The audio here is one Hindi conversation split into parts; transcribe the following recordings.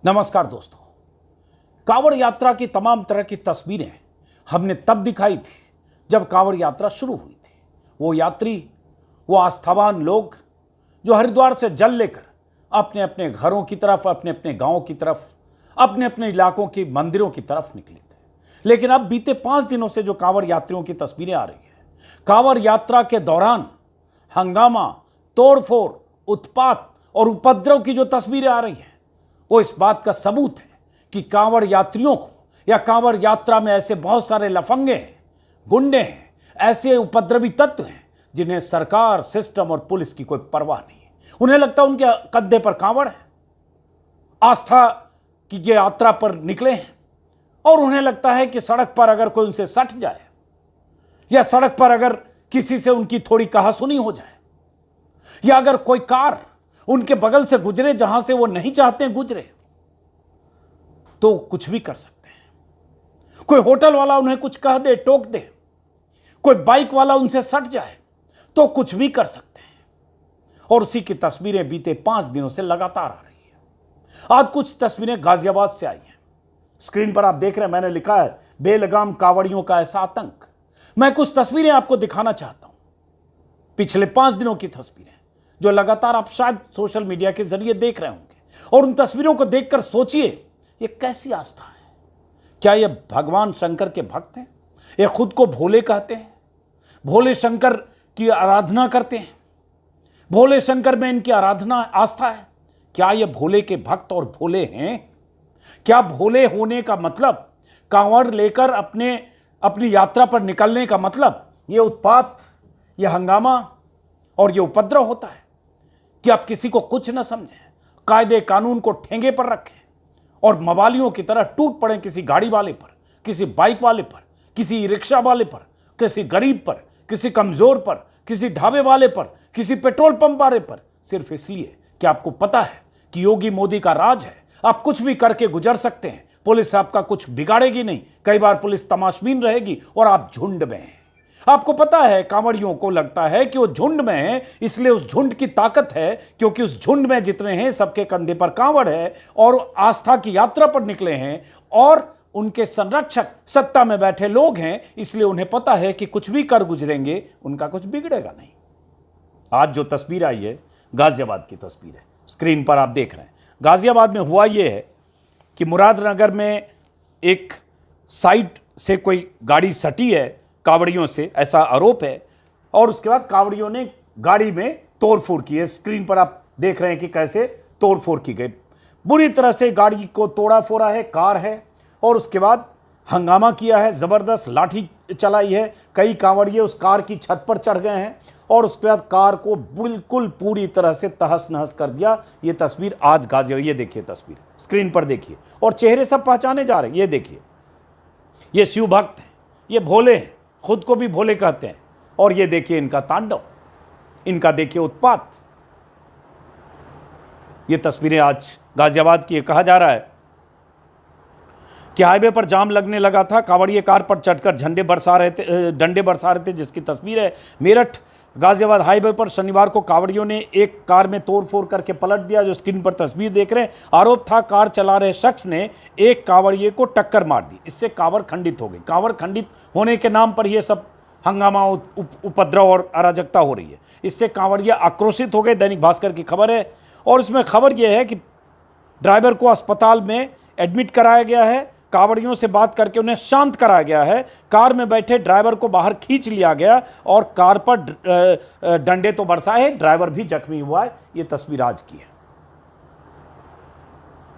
नमस्कार दोस्तों। कांवड़ यात्रा की तमाम तरह की तस्वीरें हमने तब दिखाई थी जब कांवड़ यात्रा शुरू हुई थी। वो यात्री, वो आस्थावान लोग जो हरिद्वार से जल लेकर अपने अपने घरों की तरफ, अपने अपने गांवों की तरफ, अपने अपने इलाकों की मंदिरों की तरफ निकले थे। लेकिन अब बीते 5 दिनों से जो कांवड़ यात्रियों की तस्वीरें आ रही हैं, कांवड़ यात्रा के दौरान हंगामा, तोड़फोड़, उत्पात और उपद्रव की जो तस्वीरें आ रही हैं, वो इस बात का सबूत है कि कांवड़ यात्रियों को या कांवड़ यात्रा में ऐसे बहुत सारे लफंगे हैं, गुंडे हैं, ऐसे उपद्रवी तत्व हैं जिन्हें सरकार, सिस्टम और पुलिस की कोई परवाह नहीं है। उन्हें लगता है उनके कंधे पर कांवड़ है, आस्था की ये यात्रा पर निकले हैं और उन्हें लगता है कि सड़क पर अगर कोई उनसे सट जाए या सड़क पर अगर किसी से उनकी थोड़ी कहासुनी हो जाए या अगर कोई कार उनके बगल से गुजरे जहां से वो नहीं चाहते गुजरे, तो कुछ भी कर सकते हैं। कोई होटल वाला उन्हें कुछ कह दे, टोक दे, कोई बाइक वाला उनसे सट जाए तो कुछ भी कर सकते हैं। और उसी की तस्वीरें बीते 5 दिनों से लगातार आ रही है। आज कुछ तस्वीरें गाजियाबाद से आई हैं। स्क्रीन पर आप देख रहे हैं, मैंने लिखा है बेलगाम कांवड़ियों का ऐसा आतंक। मैं कुछ तस्वीरें आपको दिखाना चाहता हूं, पिछले 5 दिनों की तस्वीरें जो लगातार आप शायद सोशल मीडिया के जरिए देख रहे होंगे। और उन तस्वीरों को देखकर सोचिए, ये कैसी आस्था है? क्या ये भगवान शंकर के भक्त हैं? ये खुद को भोले कहते हैं, भोले शंकर की आराधना करते हैं, भोले शंकर में इनकी आराधना आस्था है। क्या ये भोले के भक्त और भोले हैं? क्या भोले होने का मतलब, कांवड़ लेकर अपनी यात्रा पर निकलने का मतलब ये उत्पात, ये हंगामा और ये उपद्रव होता है? कि आप किसी को कुछ न समझें, कायदे कानून को ठेंगे पर रखें और मवालियों की तरह टूट पड़े किसी गाड़ी वाले पर, किसी बाइक वाले पर, किसी रिक्शा वाले पर, किसी गरीब पर, किसी कमजोर पर, किसी ढाबे वाले पर, किसी पेट्रोल पंप वाले पर, सिर्फ इसलिए कि आपको पता है कि योगी मोदी का राज है, आप कुछ भी करके गुजर सकते हैं, पुलिस आपका कुछ बिगाड़ेगी नहीं। कई बार पुलिस तमाशबीन रहेगी और आप झुंड में हैं। आपको पता है, कांवड़ियों को लगता है कि वो झुंड में है, इसलिए उस झुंड की ताकत है, क्योंकि उस झुंड में जितने हैं सबके कंधे पर कांवड़ है और आस्था की यात्रा पर निकले हैं और उनके संरक्षक सत्ता में बैठे लोग हैं, इसलिए उन्हें पता है कि कुछ भी कर गुजरेंगे, उनका कुछ बिगड़ेगा नहीं। आज जो तस्वीर आई है गाजियाबाद की तस्वीर है, स्क्रीन पर आप देख रहे हैं। गाजियाबाद में हुआ यह है कि मुरादनगर में एक साइड से कोई गाड़ी सटी है कांवड़ियों से, ऐसा आरोप है, और उसके बाद कांवड़ियों ने गाड़ी में तोड़फोड़ की है। स्क्रीन पर आप देख रहे हैं कि कैसे तोड़फोड़ की गई, बुरी तरह से गाड़ी को तोड़ा फोड़ा है, कार है, और उसके बाद हंगामा किया है, ज़बरदस्त लाठी चलाई है। कई कांवड़िए उस कार की छत पर चढ़ गए हैं और उसके बाद कार को बिल्कुल पूरी तरह से तहस नहस कर दिया। ये तस्वीर आज गाजियाबाद, ये देखिए तस्वीर, स्क्रीन पर देखिए, और चेहरे सब पहचाने जा रहे हैं। ये देखिए, ये शिव भक्त हैं, ये भोले हैं, खुद को भी भोले कहते हैं, और ये देखिए इनका तांडव, इनका देखिए उत्पात। ये तस्वीरें आज गाजियाबाद की। कहा जा रहा है कि हाईवे पर जाम लगने लगा था, कांवड़िए कार पर चढ़कर डंडे बरसा रहे थे, जिसकी तस्वीर है मेरठ गाजियाबाद हाईवे पर शनिवार को कांवड़ियों ने एक कार में तोड़फोड़ करके पलट दिया। जो स्क्रीन पर तस्वीर देख रहे हैं, आरोप था कार चला रहे शख्स ने एक कांवड़िए को टक्कर मार दी, इससे कांवड़ खंडित हो गई। कांवड़ खंडित होने के नाम पर यह सब हंगामा, उपद्रव और अराजकता हो रही है। इससे कांवड़िए आक्रोशित हो गए। दैनिक भास्कर की खबर है, और इसमें खबर यह है कि ड्राइवर को अस्पताल में एडमिट कराया गया है, कांवड़ियों से बात करके उन्हें शांत कराया गया है। कार में बैठे ड्राइवर को बाहर खींच लिया गया और कार पर डंडे तो बरसाए, ड्राइवर भी जख्मी हुआ है। ये तस्वीर आज की है।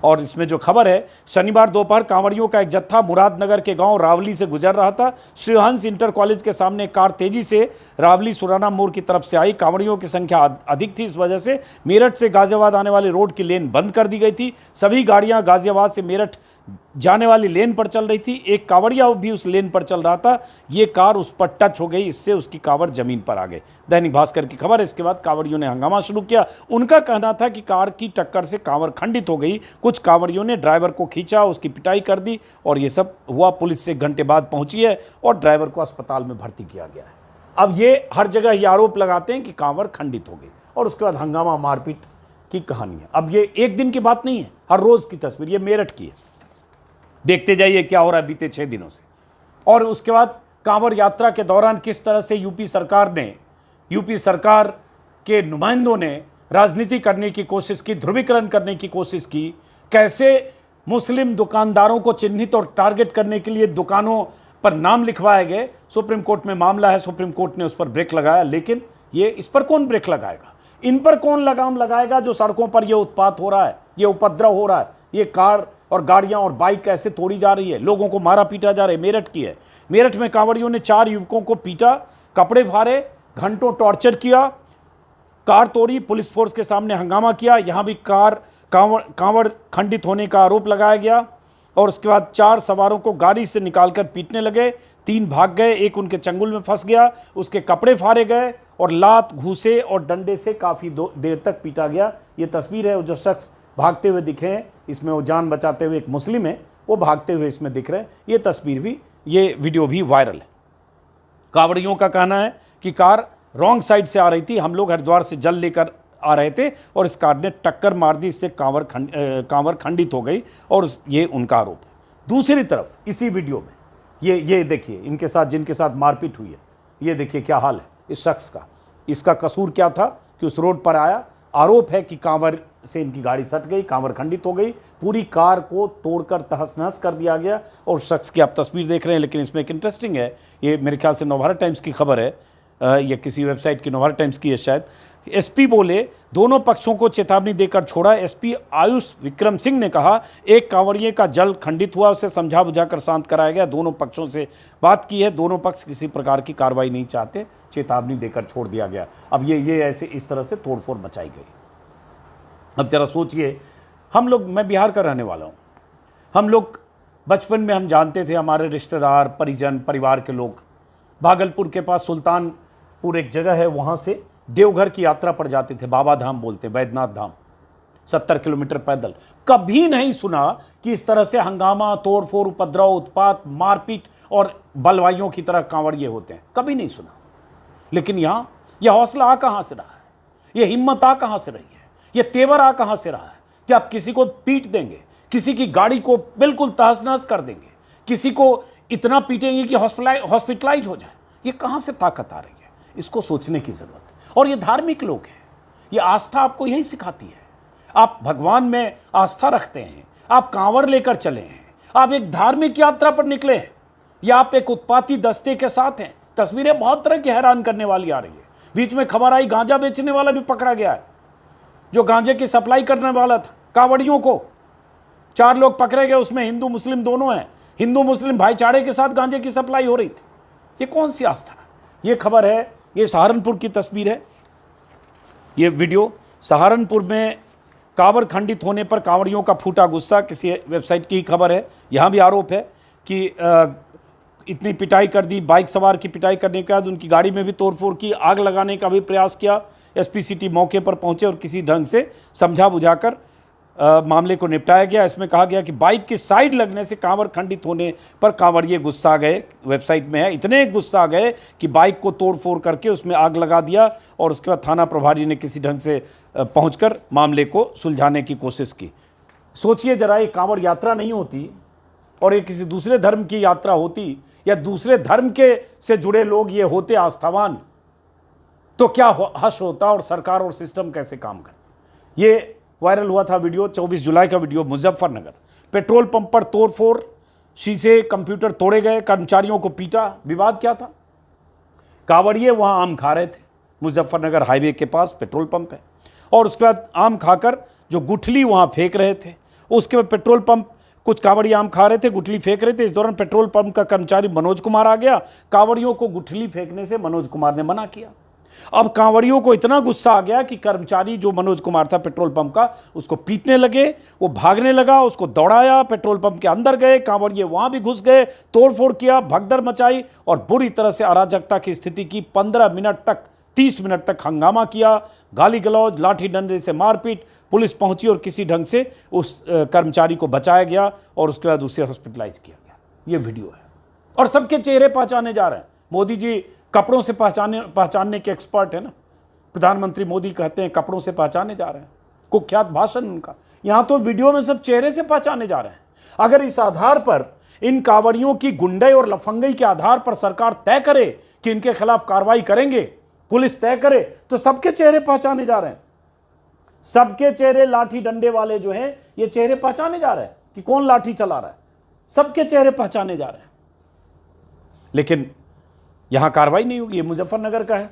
और इसमें जो खबर है, शनिवार दोपहर कांवड़ियों का एक जत्था मुरादनगर के गांव रावली से गुजर रहा था। श्रीहंस इंटर कॉलेज के सामने कार तेजी से रावली सुराना मोड़ की तरफ से आई। कांवड़ियों की संख्या अधिक थी, इस वजह से मेरठ से गाजियाबाद आने वाले रोड की लेन बंद कर दी गई थी। सभी गाड़ियां गाजियाबाद से मेरठ जाने वाली लेन पर चल रही थी। एक कांवड़िया भी उस लेन पर चल रहा था, ये कार उस पर टच हो गई, इससे उसकी कांवड़ जमीन पर आ गई। दैनिक भास्कर की खबर। इसके बाद कांवड़ियों ने हंगामा शुरू किया। उनका कहना था कि कार की टक्कर से कांवड़ खंडित हो गई। कुछ कांवड़ियों ने ड्राइवर को खींचा, उसकी पिटाई कर दी और ये सब हुआ। पुलिस से घंटे बाद पहुंची है और ड्राइवर को अस्पताल में भर्ती किया गया है। अब ये हर जगह ये आरोप लगाते हैं कि कांवड़ खंडित हो गई और उसके बाद हंगामा, मारपीट की कहानी है। अब ये एक दिन की बात नहीं है, हर रोज़ की तस्वीर, ये मेरठ की है। देखते जाइए क्या हो रहा है बीते 6 दिनों से। और उसके बाद कांवड़ यात्रा के दौरान किस तरह से यूपी सरकार के नुमाइंदों ने राजनीति करने की कोशिश की, ध्रुवीकरण करने की कोशिश की, कैसे मुस्लिम दुकानदारों को चिन्हित और टारगेट करने के लिए दुकानों पर नाम लिखवाए गए। सुप्रीम कोर्ट में मामला है, सुप्रीम कोर्ट ने उस पर ब्रेक लगाया, लेकिन ये इस पर कौन ब्रेक लगाएगा? इन पर कौन लगाम लगाएगा जो सड़कों पर ये उत्पात हो रहा है, ये उपद्रव हो रहा है, ये कार और गाड़ियां और बाइक ऐसे तोड़ी जा रही है, लोगों को मारा पीटा जा रहा है। मेरठ की है, मेरठ में कांवड़ियों ने 4 युवकों को पीटा, कपड़े फाड़े, घंटों टॉर्चर किया, कार तोड़ी, पुलिस फोर्स के सामने हंगामा किया। यहां भी कांवड़ खंडित होने का आरोप लगाया गया और उसके बाद 4 सवारों को गाड़ी से निकालकर पीटने लगे। 3 भाग गए, एक उनके चंगुल में फंस गया, उसके कपड़े फाड़े गए और लात, घूसे और डंडे से काफ़ी देर तक पीटा गया। ये तस्वीर है, जो शख्स भागते हुए दिखे हैं, इसमें वो जान बचाते हुए एक मुस्लिम है, वो भागते हुए इसमें दिख रहे हैं। ये तस्वीर भी, ये वीडियो भी वायरल है। कांवड़ियों का कहना है कि कार रॉन्ग साइड से आ रही थी, हम लोग हरिद्वार से जल लेकर आ रहे थे और इस कार ने टक्कर मार दी, इससे कांवर खंडित हो गई और ये उनका आरोप है। दूसरी तरफ इसी वीडियो में ये देखिए, इनके साथ जिनके साथ मारपीट हुई है, ये देखिए क्या हाल है इस शख्स का। इसका कसूर क्या था कि उस रोड पर आया, आरोप है कि कांवर से इनकी गाड़ी सट गई, कांवर खंडित हो गई, पूरी कार को तोड़कर तहस नहस कर दिया गया। और शख्स की आप तस्वीर देख रहे हैं, लेकिन इसमें एक इंटरेस्टिंग है, ये मेरे ख्याल से नवभारत टाइम्स की खबर है, या किसी वेबसाइट की, नवभारत टाइम्स की है शायद। एसपी बोले दोनों पक्षों को चेतावनी देकर छोड़ा। एसपी आयुष विक्रम सिंह ने कहा एक कांवड़िए का जल खंडित हुआ, उसे समझा बुझाकर शांत कराया गया, दोनों पक्षों से बात की है, दोनों पक्ष किसी प्रकार की कार्रवाई नहीं चाहते, चेतावनी देकर छोड़ दिया गया। अब ये ऐसे इस तरह से तोड़फोड़ मचाई गई। अब जरा सोचिए, हम लोग, मैं बिहार का रहने वाला हूँ, हम लोग बचपन में हम जानते थे, हमारे रिश्तेदार, परिजन, परिवार के लोग भागलपुर के पास सुल्तानपुर एक जगह है, वहाँ से देवघर की यात्रा पर जाते थे, बाबा धाम बोलते, बैद्यनाथ धाम, 70 किलोमीटर पैदल। कभी नहीं सुना कि इस तरह से हंगामा, तोड़फोड़, उपद्रव, उत्पात, मारपीट और बलवाइयों की तरह कांवड़िए होते हैं, कभी नहीं सुना। लेकिन यहाँ यह हौसला आ कहाँ से रहा है, ये हिम्मत आ कहाँ से रही है, ये तेवर आ कहाँ से रहा है कि आप किसी को पीट देंगे, किसी की गाड़ी को बिल्कुल तहस नहस कर देंगे, किसी को इतना पीटेंगे कि हॉस्पिटलाइज हो जाए। ये कहाँ से ताकत आ रही है, इसको सोचने की जरूरत है। और ये धार्मिक लोग हैं, ये आस्था आपको यही सिखाती है। आप भगवान में आस्था रखते हैं, आप कांवड़ लेकर चले हैं, आप एक धार्मिक यात्रा पर निकले हैं, या आप एक उत्पाती दस्ते के साथ हैं। तस्वीरें बहुत तरह की हैरान करने वाली आ रही है। बीच में खबर आई गांजा बेचने वाला भी पकड़ा गया है, जो गांजे की सप्लाई करने वाला था कांवड़ियों को। 4 लोग पकड़े गए, उसमें हिंदू मुस्लिम दोनों हैं, हिंदू मुस्लिम भाईचारे के साथ गांजे की सप्लाई हो रही थी। ये कौन सी आस्था है? ये खबर है, ये सहारनपुर की तस्वीर है, ये वीडियो सहारनपुर में कांवड़ खंडित होने पर कांवड़ियों का फूटा गुस्सा, किसी वेबसाइट की खबर है। यहाँ भी आरोप है कि इतनी पिटाई कर दी, बाइक सवार की पिटाई करने के बाद उनकी गाड़ी में भी तोड़फोड़ की, आग लगाने का भी प्रयास किया। एसपी सिटी मौके पर पहुंचे और किसी ढंग से समझा बुझाकर मामले को निपटाया गया। इसमें कहा गया कि बाइक की साइड लगने से कांवड़ खंडित होने पर कांवड़िए गुस्सा गए, वेबसाइट में है, इतने गुस्सा गए कि बाइक को तोड़फोड़ करके उसमें आग लगा दिया और उसके बाद थाना प्रभारी ने किसी ढंग से पहुंचकर मामले को सुलझाने की कोशिश की। सोचिए जरा, ये कांवड़ यात्रा नहीं होती और ये किसी दूसरे धर्म की यात्रा होती, या दूसरे धर्म के से जुड़े लोग ये होते आस्थावान, तो क्या हश होता और सरकार और सिस्टम कैसे काम करती। ये वायरल हुआ था वीडियो, 24 जुलाई का वीडियो, मुजफ्फरनगर पेट्रोल पंप पर तोड़फोड़, शीशे, कंप्यूटर तोड़े गए, कर्मचारियों को पीटा। विवाद क्या था? कांवड़िए वहाँ आम खा रहे थे, मुजफ्फरनगर हाईवे के पास पेट्रोल पंप है, और उसके बाद आम खाकर जो गुठली वहाँ फेंक रहे थे, उसके बाद पेट्रोल पंप, कुछ कांवड़िए आम खा रहे थे, गुठली फेंक रहे थे। इस दौरान पेट्रोल पंप का कर्मचारी मनोज कुमार आ गया, कांवड़ियों को गुठली फेंकने से मनोज कुमार ने मना किया। अब कांवड़ियों को इतना गुस्सा आ गया कि कर्मचारी जो मनोज कुमार था पेट्रोल पंप का, उसको पीटने लगे, वो भागने लगा, उसको दौड़ाया, पेट्रोल पंप के अंदर गए, कांवड़िए वहां भी घुस गए, तोड़फोड़ किया, भगदड़ मचाई और बुरी तरह से अराजकता की स्थिति की। 15 मिनट तक, 30 मिनट तक हंगामा किया, गाली गलौज, लाठी डंडे से मारपीट, पुलिस पहुंची और किसी ढंग से उस कर्मचारी को बचाया गया और उसके बाद उसे हॉस्पिटलाइज किया गया। ये वीडियो है और सबके चेहरे पहचाने जा रहे हैं। मोदी जी कपड़ों से पहचानने के एक्सपर्ट है ना, प्रधानमंत्री मोदी कहते हैं कपड़ों से पहचाने जा रहे हैं। कुख्यात भाषण उनका। यहां तो वीडियो में सब चेहरे से पहचाने जा रहे हैं। अगर इस आधार पर, इन कांवड़ियों की गुंडे और लफंगई के आधार पर सरकार तय करे कि इनके खिलाफ कार्रवाई करेंगे, पुलिस तय करे, तो सबके चेहरे पहचाने जा रहे हैं। सबके चेहरे, लाठी डंडे वाले जो हैं, ये चेहरे पहचाने जा रहे हैं कि कौन लाठी चला रहा है। सबके चेहरे पहचाने जा रहे हैं, लेकिन यहां कार्रवाई नहीं होगी। ये मुजफ्फरनगर का है।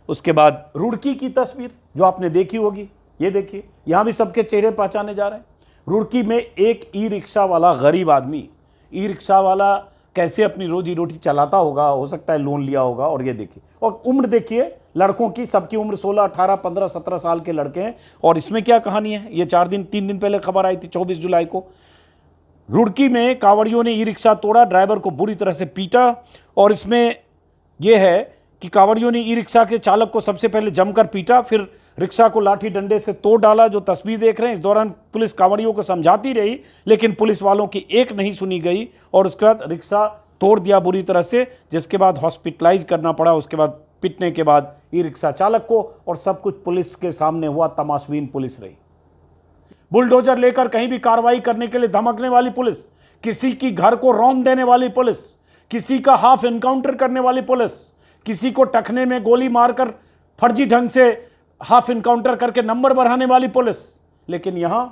उसके बाद रुड़की की तस्वीर जो आपने देखी होगी, ये देखिए, यहां भी सबके चेहरे पहचाने जा रहे हैं। रुड़की में एक ई रिक्शा वाला गरीब आदमी, ई रिक्शा वाला कैसे अपनी रोजी रोटी चलाता होगा, हो सकता है लोन लिया होगा। और ये देखिए, और उम्र देखिए लड़कों की, सबकी उम्र 16, 18, 15, 17 साल के लड़के हैं। और इसमें क्या कहानी है, ये 3 दिन पहले खबर आई थी, 24 जुलाई को। रुड़की में कांवड़ियों ने ई रिक्शा तोड़ा, ड्राइवर को बुरी तरह से पीटा। और इसमें यह है कि कांवड़ियों ने ई रिक्शा के चालक को सबसे पहले जमकर पीटा, फिर रिक्शा को लाठी डंडे से तोड़ डाला, जो तस्वीर देख रहे हैं। इस दौरान पुलिस कांवड़ियों को समझाती रही, लेकिन पुलिस वालों की एक नहीं सुनी गई और उसके बाद रिक्शा तोड़ दिया बुरी तरह से, जिसके बाद हॉस्पिटलाइज करना पड़ा। उसके बाद पिटने के बाद ई रिक्शा चालक को, और सब कुछ पुलिस के सामने हुआ। तमाशबीन पुलिस रही। बुलडोजर लेकर कहीं भी कार्रवाई करने के लिए धमकने वाली पुलिस, किसी की घर को रौंद देने वाली पुलिस, किसी का हाफ एनकाउंटर करने वाली पुलिस, किसी को टखने में गोली मारकर फर्जी ढंग से हाफ एनकाउंटर करके नंबर बढ़ाने वाली पुलिस। लेकिन यहां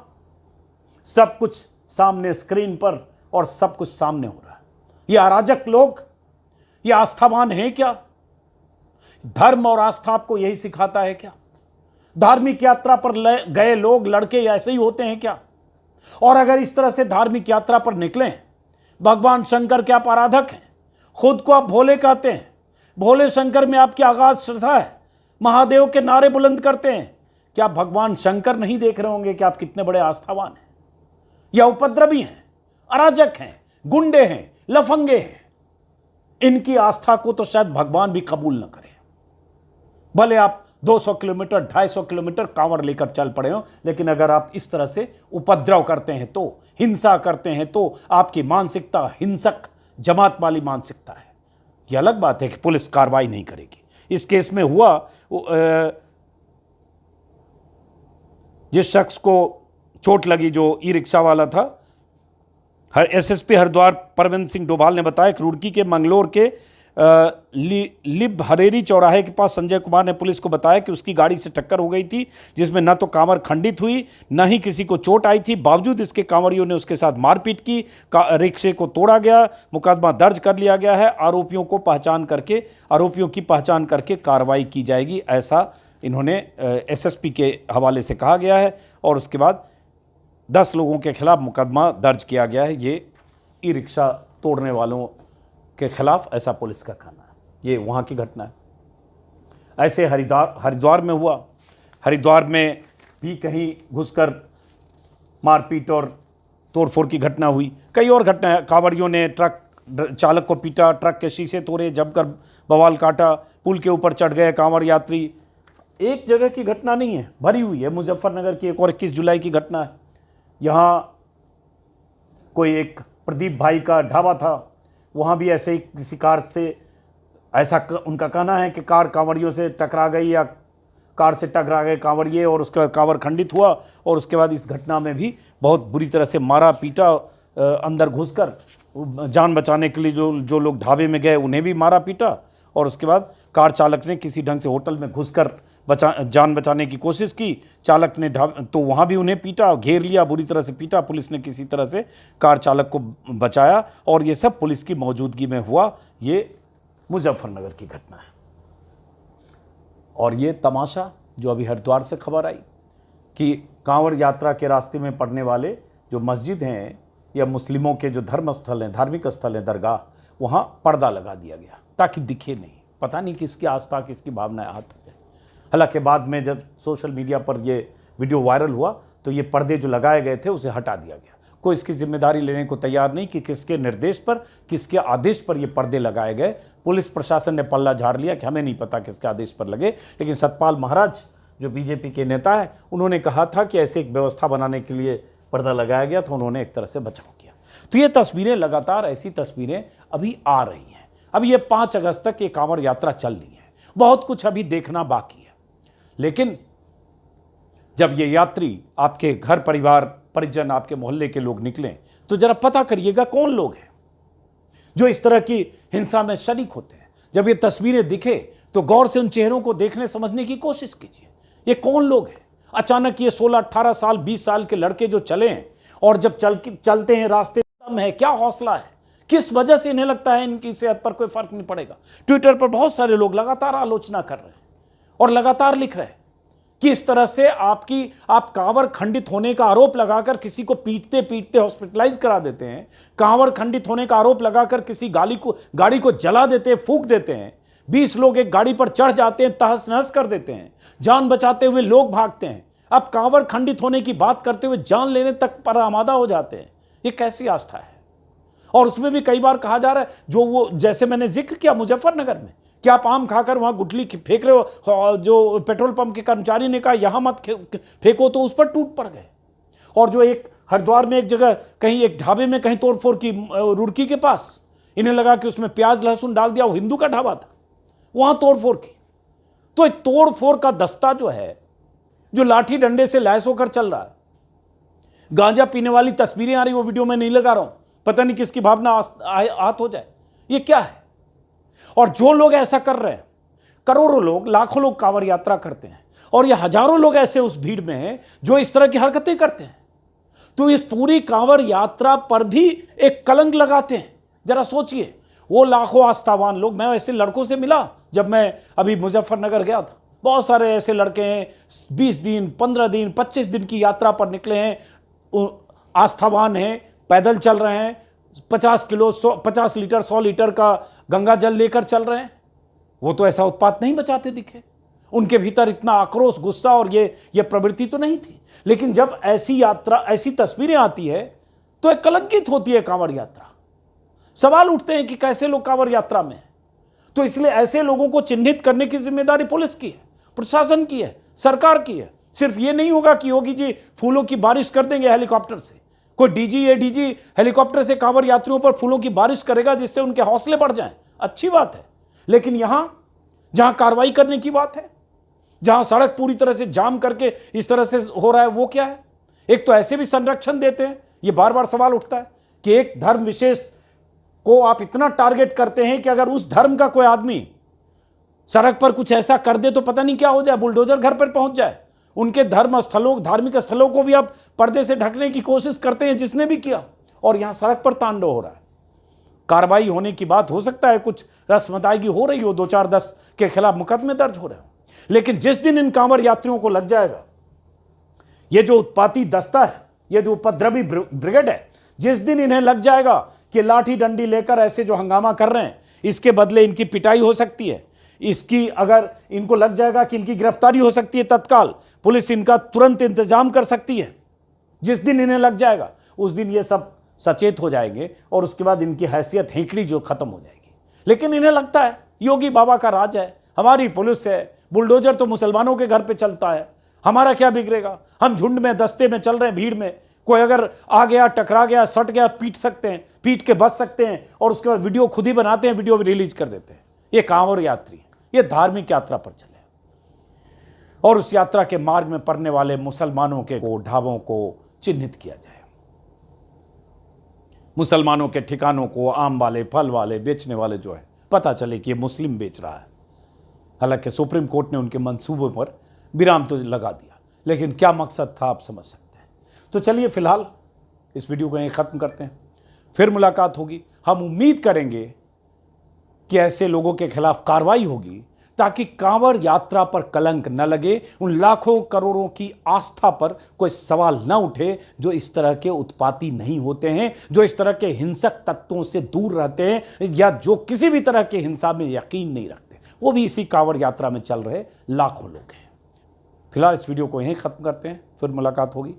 सब कुछ सामने स्क्रीन पर, और सब कुछ सामने हो रहा है। ये अराजक लोग, ये आस्थावान हैं क्या? धर्म और आस्था आपको यही सिखाता है क्या? धार्मिक यात्रा पर गए लोग, लड़के ऐसे ही होते हैं क्या? और अगर इस तरह से धार्मिक यात्रा पर निकलें, भगवान शंकर के आप आराधक हैं, खुद को आप भोले कहते हैं, भोले शंकर में आपकी आगाज श्रद्धा है, महादेव के नारे बुलंद करते हैं, क्या भगवान शंकर नहीं देख रहे होंगे कि आप कितने बड़े आस्थावान हैं? या उपद्रवी हैं, अराजक हैं, गुंडे हैं, लफंगे हैं? इनकी आस्था को तो शायद भगवान भी कबूल न करें। भले आप 200 किलोमीटर, 250 किलोमीटर कांवड़ लेकर चल पड़े हो, लेकिन अगर आप इस तरह से उपद्रव करते हैं, तो हिंसा करते हैं, तो आपकी मानसिकता हिंसक जमात वाली मानसिकता है। यह अलग बात है कि पुलिस कार्रवाई नहीं करेगी। इस केस में हुआ, जिस शख्स को चोट लगी, जो ई रिक्शा वाला था, एसएसपी हरिद्वार परविंद सिंह डोभाल ने बताया कि रुड़की के मंगलोर के लिब हरेरी चौराहे के पास संजय कुमार ने पुलिस को बताया कि उसकी गाड़ी से टक्कर हो गई थी, जिसमें न तो कांवड़ खंडित हुई, न ही किसी को चोट आई थी। बावजूद इसके कांवड़ियों ने उसके साथ मारपीट की, रिक्शे को तोड़ा गया। मुकदमा दर्ज कर लिया गया है। आरोपियों की पहचान करके कार्रवाई की जाएगी, ऐसा इन्होंने एसएसपी के हवाले से कहा गया है। और उसके बाद 10 लोगों के खिलाफ मुकदमा दर्ज किया गया है, ये ई रिक्शा तोड़ने वालों के खिलाफ, ऐसा पुलिस का कहना है। ये वहाँ की घटना है। ऐसे हरिद्वार में हुआ। हरिद्वार में भी कहीं घुसकर मारपीट और तोड़फोड़ की घटना हुई। कई और घटनाएं, कांवड़ियों ने ट्रक चालक को पीटा, ट्रक के शीशे तोड़े, जमकर बवाल काटा, पुल के ऊपर चढ़ गए कांवड़ यात्री। एक जगह की घटना नहीं है, भरी हुई है। मुजफ्फरनगर की एक और 21 जुलाई की घटना है। यहाँ कोई एक प्रदीप भाई का ढाबा था, वहाँ भी ऐसे ही किसी कार से, ऐसा उनका कहना है कि कार कांवड़ियों से टकरा गई, या कार से टकरा गए कांवड़िए, और उसके बाद कांवड़ खंडित हुआ। और उसके बाद इस घटना में भी बहुत बुरी तरह से मारा पीटा, अंदर घुसकर जान बचाने के लिए जो लोग ढाबे में गए उन्हें भी मारा पीटा। और उसके बाद कार चालक ने किसी ढंग से होटल में घुसकर जान बचाने की कोशिश की। चालक ने तो वहाँ भी उन्हें पीटा, घेर लिया, बुरी तरह से पीटा। पुलिस ने किसी तरह से कार चालक को बचाया, और ये सब पुलिस की मौजूदगी में हुआ। ये मुजफ्फरनगर की घटना है। और ये तमाशा जो अभी हरिद्वार से खबर आई कि कांवड़ यात्रा के रास्ते में पड़ने वाले जो मस्जिद हैं, या मुस्लिमों के जो धर्म स्थल हैं, धार्मिक स्थल हैं, दरगाह, वहाँ पर्दा लगा दिया गया ताकि दिखे नहीं। पता नहीं किसकी आस्था, किसकी भावनाएं आहत हो। हालांकि बाद में जब सोशल मीडिया पर ये वीडियो वायरल हुआ, तो ये पर्दे जो लगाए गए थे उसे हटा दिया गया। कोई इसकी जिम्मेदारी लेने को तैयार नहीं कि किसके निर्देश पर, किसके आदेश पर ये पर्दे लगाए गए। पुलिस प्रशासन ने पल्ला झाड़ लिया कि हमें नहीं पता किसके आदेश पर लगे। लेकिन सतपाल महाराज जो बीजेपी के नेता हैं, उन्होंने कहा था कि ऐसे एक व्यवस्था बनाने के लिए पर्दा लगाया गया, तो उन्होंने एक तरह से बचाव किया। तो ये तस्वीरें लगातार, ऐसी तस्वीरें अभी आ रही हैं। अभी ये 5 अगस्त तक ये कांवड़ यात्रा चल रही है। बहुत कुछ अभी देखना बाकी है। लेकिन जब ये यात्री आपके घर परिवार परिजन आपके मोहल्ले के लोग निकलें तो जरा पता करिएगा कौन लोग हैं जो इस तरह की हिंसा में शरीक होते हैं। जब ये तस्वीरें दिखे तो गौर से उन चेहरों को देखने समझने की कोशिश कीजिए, ये कौन लोग हैं। अचानक ये 16, 18 साल 20 साल के लड़के जो चले हैं और जब चलते हैं रास्ते दम है, क्या हौसला है, किस वजह से इन्हें लगता है इनकी सेहत पर कोई फर्क नहीं पड़ेगा। ट्विटर पर बहुत सारे लोग लगातार आलोचना कर रहे हैं और लगातार लिख रहे हैं कि इस तरह से आप कांवर खंडित होने का आरोप लगाकर किसी को पीटते पीटते हॉस्पिटलाइज करा देते हैं, कांवर खंडित होने का आरोप लगाकर किसी गाड़ी को जला देते हैं, फूंक देते हैं, 20 लोग एक गाड़ी पर चढ़ जाते हैं, तहस नहस कर देते हैं, जान बचाते हुए लोग भागते हैं। अब कांवर खंडित होने की बात करते हुए जान लेने तक पर आमादा हो जाते हैं। ये कैसी आस्था है। और उसमें भी कई बार कहा जा रहा है, जो वो जैसे मैंने जिक्र किया मुजफ्फरनगर में, कि आप आम खाकर वहां गुटली फेंक रहे हो, जो पेट्रोल पंप के कर्मचारी ने कहा यहां मत फेंको तो उस पर टूट पड़ गए। और जो एक हरिद्वार में एक जगह कहीं एक ढाबे में कहीं तोड़फोड़ की, रुड़की के पास, इन्हें लगा कि उसमें प्याज लहसुन डाल दिया, वो हिंदू का ढाबा था, वहां तोड़फोड़ की। तो एक तोड़फोड़ का दस्ता जो है, जो लाठी डंडे से लैस होकर चल रहा है, गांजा पीने वाली तस्वीरें आ रही, वो वीडियो में नहीं लगा रहा हूं, पता नहीं किसकी भावना आहत हो जाए, ये क्या है। और जो लोग ऐसा कर रहे हैं, करोड़ों लोग, लाखों लोग कांवड़ यात्रा करते हैं और ये हजारों लोग ऐसे उस भीड़ में हैं जो इस तरह की हरकतें करते हैं, तो इस पूरी कांवड़ यात्रा पर भी एक कलंक लगाते हैं। जरा सोचिए, वो लाखों आस्थावान लोग, मैं ऐसे लड़कों से मिला जब मैं अभी मुजफ्फरनगर गया था, बहुत सारे ऐसे लड़के हैं 20 दिन 15 दिन 25 दिन की यात्रा पर निकले हैं, आस्थावान हैं, पैदल चल रहे हैं, 50 किलो 50 लीटर 100 लीटर का गंगा जल लेकर चल रहे हैं। वो तो ऐसा उत्पात नहीं बचाते दिखे, उनके भीतर इतना आक्रोश, गुस्सा और ये प्रवृत्ति तो नहीं थी। लेकिन जब ऐसी यात्रा, ऐसी तस्वीरें आती है तो एक कलंकित होती है कांवड़ यात्रा। सवाल उठते हैं कि कैसे लोग कांवड़ यात्रा में हैं। तो इसलिए ऐसे लोगों को चिन्हित करने की जिम्मेदारी पुलिस की है, प्रशासन की है, सरकार की है। सिर्फ ये नहीं होगा कि योगी जी फूलों की बारिश कर देंगे हेलीकॉप्टर से, कोई डीजी एडीजी हेलीकॉप्टर से कांवड़ यात्रियों पर फूलों की बारिश करेगा जिससे उनके हौसले बढ़ जाएं, अच्छी बात है। लेकिन यहां जहां कार्रवाई करने की बात है, जहां सड़क पूरी तरह से जाम करके इस तरह से हो रहा है, वो क्या है। एक तो ऐसे भी संरक्षण देते हैं, ये बार बार सवाल उठता है कि एक धर्म विशेष को आप इतना टारगेट करते हैं कि अगर उस धर्म का कोई आदमी सड़क पर कुछ ऐसा कर दे तो पता नहीं क्या हो जाए, बुलडोजर घर पर पहुंच जाए। उनके धर्म स्थलों, धार्मिक स्थलों को भी आप पर्दे से ढकने की कोशिश करते हैं, जिसने भी किया, और यहां सड़क पर तांडव हो रहा है। कार्रवाई होने की बात हो सकता है, कुछ रस्म अदायगी हो रही हो, 2-4-10 के खिलाफ मुकदमे दर्ज हो रहे हो, लेकिन जिस दिन इन कांवड़ यात्रियों को लग जाएगा, ये जो उत्पाती दस्ता है, ये जो उपद्रवी ब्रिगेड है, जिस दिन इन्हें लग जाएगा कि लाठी डंडी लेकर ऐसे जो हंगामा कर रहे हैं, इसके बदले इनकी पिटाई हो सकती है, इसकी अगर इनको लग जाएगा कि इनकी गिरफ्तारी हो सकती है, तत्काल पुलिस इनका तुरंत इंतजाम कर सकती है, जिस दिन इन्हें लग जाएगा उस दिन ये सब सचेत हो जाएंगे और उसके बाद इनकी हैसियत हेंकड़ी जो खत्म हो जाएगी। लेकिन इन्हें लगता है योगी बाबा का राज है, हमारी पुलिस है, बुलडोजर तो मुसलमानों के घर पे चलता है, हमारा क्या बिगड़ेगा, हम झुंड में दस्ते में चल रहे हैं, भीड़ में कोई अगर आ गया, टकरा गया, सट गया, पीट सकते हैं, पीट के बच सकते हैं, और उसके बाद वीडियो खुद ही बनाते हैं, वीडियो रिलीज कर देते हैं। ये कांवड़ यात्री, ये धार्मिक यात्रा पर चले और उस यात्रा के मार्ग में पड़ने वाले मुसलमानों के ढाबों को चिन्हित किया जाए, मुसलमानों के ठिकानों को, आम वाले, फल वाले, बेचने वाले जो है, पता चले कि ये मुस्लिम बेच रहा है। हालांकि सुप्रीम कोर्ट ने उनके मंसूबों पर विराम तो लगा दिया, लेकिन क्या मकसद था आप समझ सकते हैं। तो चलिए फिलहाल इस वीडियो को यहीं ख़त्म करते हैं, फिर मुलाकात होगी। हम उम्मीद करेंगे कि ऐसे लोगों के खिलाफ कार्रवाई होगी ताकि कांवड़ यात्रा पर कलंक न लगे, उन लाखों करोड़ों की आस्था पर कोई सवाल न उठे जो इस तरह के उत्पाती नहीं होते हैं, जो इस तरह के हिंसक तत्वों से दूर रहते हैं, या जो किसी भी तरह की हिंसा में यकीन नहीं रखते। वो भी इसी कांवड़ यात्रा में चल रहे लाखों लोग हैं। फिलहाल इस वीडियो को यहीं ख़त्म करते हैं, फिर मुलाकात होगी।